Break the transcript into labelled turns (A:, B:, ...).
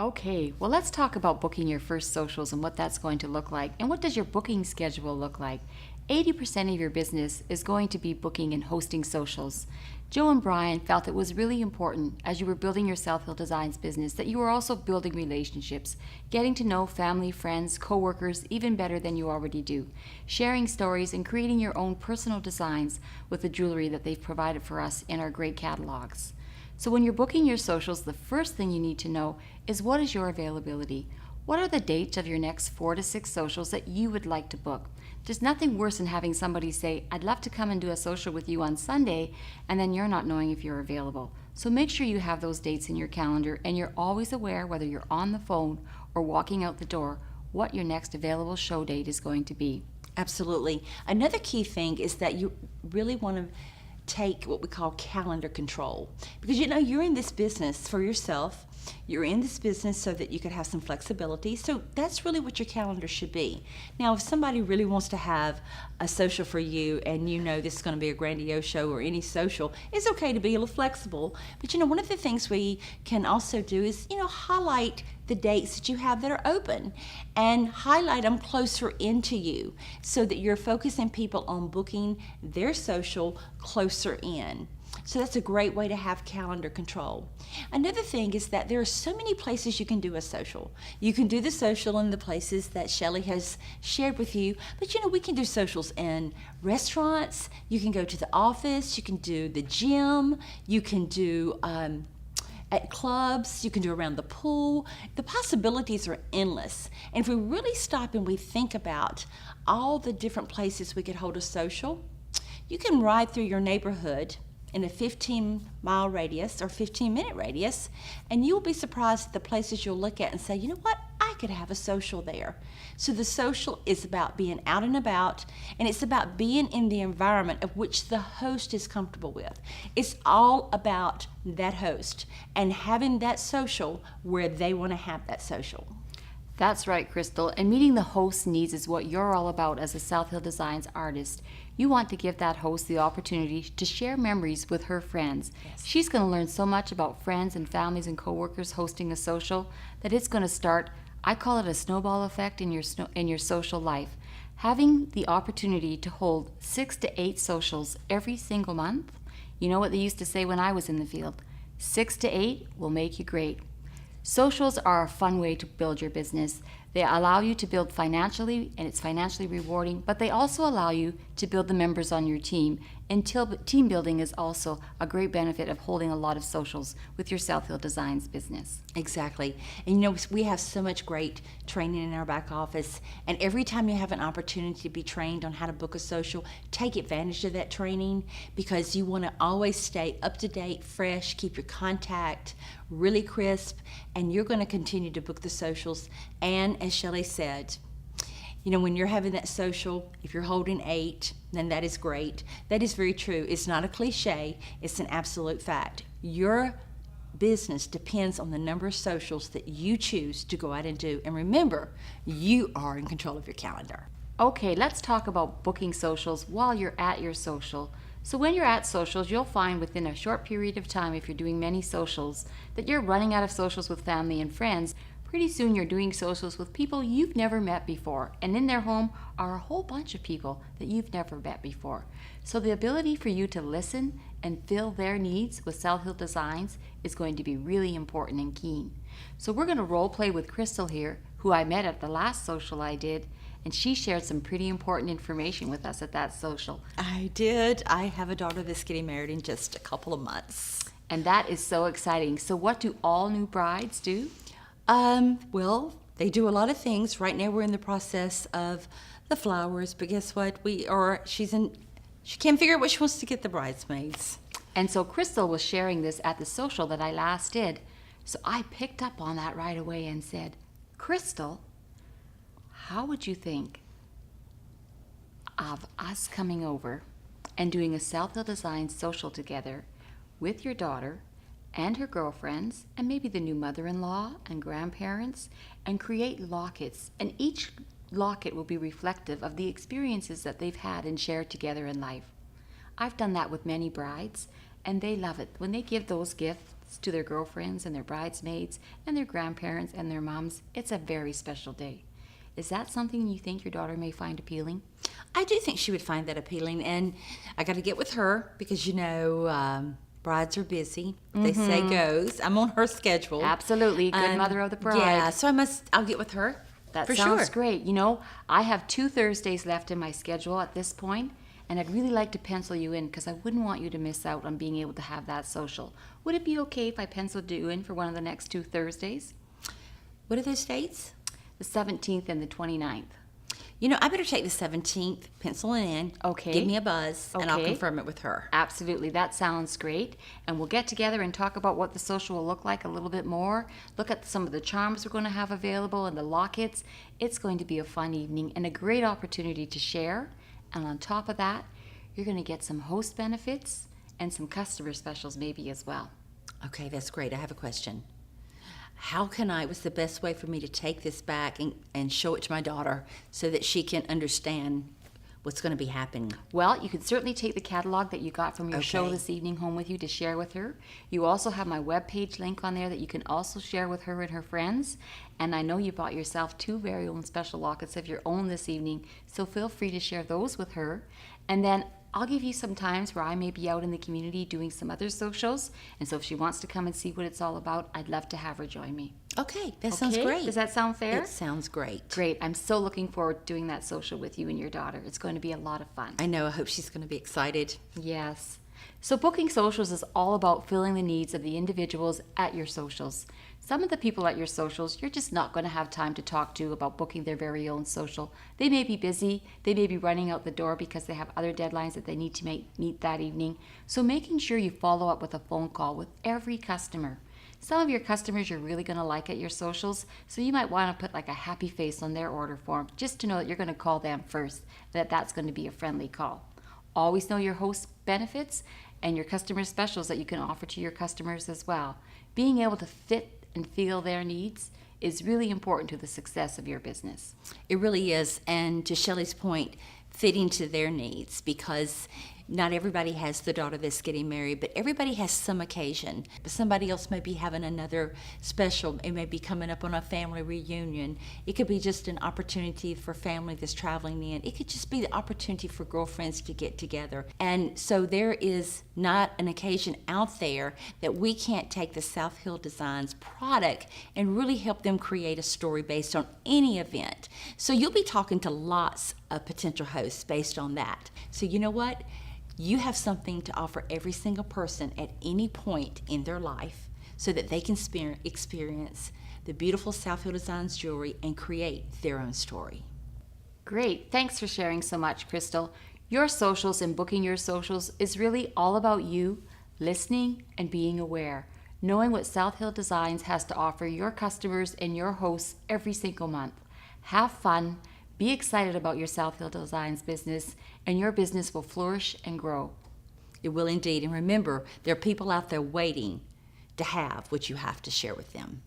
A: Okay, well, let's talk about booking your first socials and what that's going to look like. And what does your booking schedule look like? 80% of your business is going to be booking and hosting socials. Joe and Brian felt it was really important as you were building your South Hill Designs business that you were also building relationships, getting to know family, friends, coworkers even better than you already do, sharing stories and creating your own personal designs with the jewelry that they've provided for us in our great catalogs. So when you're booking your socials, the first thing you need to know is what is your availability? What are the dates of your next 4 to 6 socials that you would like to book? There's nothing worse than having somebody say, I'd love to come and do a social with you on Sunday, and then you're not knowing if you're available. So make sure you have those dates in your calendar and you're always aware, whether you're on the phone or walking out the door, what your next available show date is going to be.
B: Absolutely. Another key thing is that you really want to take what we call calendar control, because you're in this business for yourself. You're in this business so that you could have some flexibility. So that's really what your calendar should be. Now, if somebody really wants to have a social for you and this is going to be a grandiose show or any social, it's okay to be a little flexible. But one of the things we can also do is highlight the dates that you have that are open and highlight them closer into you so that you're focusing people on booking their social closer in. So that's a great way to have calendar control. Another thing is that there are so many places you can do a social. You can do the social in the places that Shelley has shared with you, but we can do socials in restaurants, you can go to the office, you can do the gym, you can do at clubs, you can do around the pool. The possibilities are endless. And if we really stop and we think about all the different places we could hold a social, you can ride through your neighborhood in a 15-mile radius or 15-minute radius, and you'll be surprised at the places you'll look at and say, you know what, I could have a social there. So the social is about being out and about, and it's about being in the environment of which the host is comfortable with. It's all about that host and having that social where they want to have that social.
A: That's right, Crystal. And meeting the host's needs is what you're all about as a South Hill Designs artist. You want to give that host the opportunity to share memories with her friends.
B: Yes.
A: She's going to learn so much about friends and families and coworkers hosting a social that it's going to start, I call it a snowball effect in your social life. Having the opportunity to hold 6 to 8 socials every single month, you know what they used to say when I was in the field? 6 to 8 will make you great. Socials are a fun way to build your business. They allow you to build financially, and it's financially rewarding, but they also allow you to build the members on your team. And team building is also a great benefit of holding a lot of socials with your South Hill Designs business.
B: Exactly. And we have so much great training in our back office, and every time you have an opportunity to be trained on how to book a social, take advantage of that training, because you want to always stay up to date, fresh, keep your contact really crisp, and you're going to continue to book the socials. And as Shelley said, when you're having that social, if you're holding 8, then that is great. That is very true. It's not a cliche. It's an absolute fact. Your business depends on the number of socials that you choose to go out and do. And remember, you are in control of your calendar.
A: Okay, let's talk about booking socials while you're at your social. So when you're at socials, you'll find within a short period of time, if you're doing many socials, that you're running out of socials with family and friends. Pretty soon you're doing socials with people you've never met before, and in their home are a whole bunch of people that you've never met before. So the ability for you to listen and fill their needs with South Hill Designs is going to be really important and keen. So we're going to role play with Crystal here, who I met at the last social I did, and she shared some pretty important information with us at that social.
B: I did. I have a daughter that's getting married in just a couple of months.
A: And that is so exciting. So what do all new brides do?
B: Well, they do a lot of things. Right now we're in the process of the flowers, but guess what? She can't figure out what she wants to get the bridesmaids.
A: And so Crystal was sharing this at the social that I last did. So I picked up on that right away and said, Crystal, how would you think of us coming over and doing a South Hill Designs social together with your daughter and her girlfriends and maybe the new mother-in-law and grandparents, and create lockets, and each locket will be reflective of the experiences that they've had and shared together in life. I've done that with many brides, and they love it. When they give those gifts, to their girlfriends and their bridesmaids and their grandparents and their moms, it's a very special day. Is that something you think your daughter may find appealing?
B: I do think she would find that appealing, and I got to get with her because brides are busy. They say goes. I'm on her schedule.
A: Absolutely, good mother of the bride.
B: Yeah, so I'll get with her.
A: That
B: for
A: sounds
B: sure.
A: great. You know, I have 2 Thursdays left in my schedule at this point, and I'd really like to pencil you in because I wouldn't want you to miss out on being able to have that social. Would it be okay if I penciled you in for one of the next 2 Thursdays?
B: What are those dates?
A: The 17th and the 29th.
B: I better take the 17th, pencil it in.
A: Okay.
B: Give me a buzz, and I'll
A: Okay.
B: confirm it with her.
A: Absolutely, that sounds great. And we'll get together and talk about what the social will look like a little bit more. Look at some of the charms we're going to have available and the lockets. It's going to be a fun evening and a great opportunity to share. And on top of that, you're going to get some host benefits and some customer specials maybe as well.
B: Okay, that's great. I have a question. What's the best way for me to take this back and show it to my daughter so that she can understand what's going to be happening?
A: Well, you can certainly take the catalog that you got from your show
B: Okay.
A: this evening home with you to share with her. You also have my webpage link on there that you can also share with her and her friends. And I know you bought yourself 2 very own special lockets of your own this evening, so feel free to share those with her. And then I'll give you some times where I may be out in the community doing some other socials. And so if she wants to come and see what it's all about, I'd love to have her join me.
B: Okay, that sounds
A: Okay?
B: great.
A: Does that sound fair?
B: It sounds great.
A: Great. I'm so looking forward to doing that social with you and your daughter. It's going to be a lot of fun.
B: I know. I hope she's going to be excited.
A: Yes. So booking socials is all about filling the needs of the individuals at your socials. Some of the people at your socials, you're just not going to have time to talk to about booking their very own social. They may be busy. They may be running out the door because they have other deadlines that they need to meet that evening. So making sure you follow up with a phone call with every customer. Some of your customers you're really going to like at your socials, so you might want to put like a happy face on their order form just to know that you're going to call them first, that's going to be a friendly call. Always know your host benefits and your customer specials that you can offer to your customers as well. Being able to fit and feel their needs is really important to the success of your business.
B: It really is. And to Shelley's point, fitting to their needs, because not everybody has the daughter that's getting married, but everybody has some occasion. Somebody else may be having another special. It may be coming up on a family reunion. It could be just an opportunity for family that's traveling in. It could just be the opportunity for girlfriends to get together. And so there is not an occasion out there that we can't take the South Hill Designs product and really help them create a story based on any event. So you'll be talking to lots of potential hosts based on that. So you know what? You have something to offer every single person at any point in their life so that they can experience the beautiful South Hill Designs jewelry and create their own story.
A: Great. Thanks for sharing so much, Crystal. Your socials and booking your socials is really all about you listening and being aware, knowing what South Hill Designs has to offer your customers and your hosts every single month. Have fun. Be excited about your South Hill Designs business, and your business will flourish and grow.
B: It will indeed. And remember, there are people out there waiting to have what you have to share with them.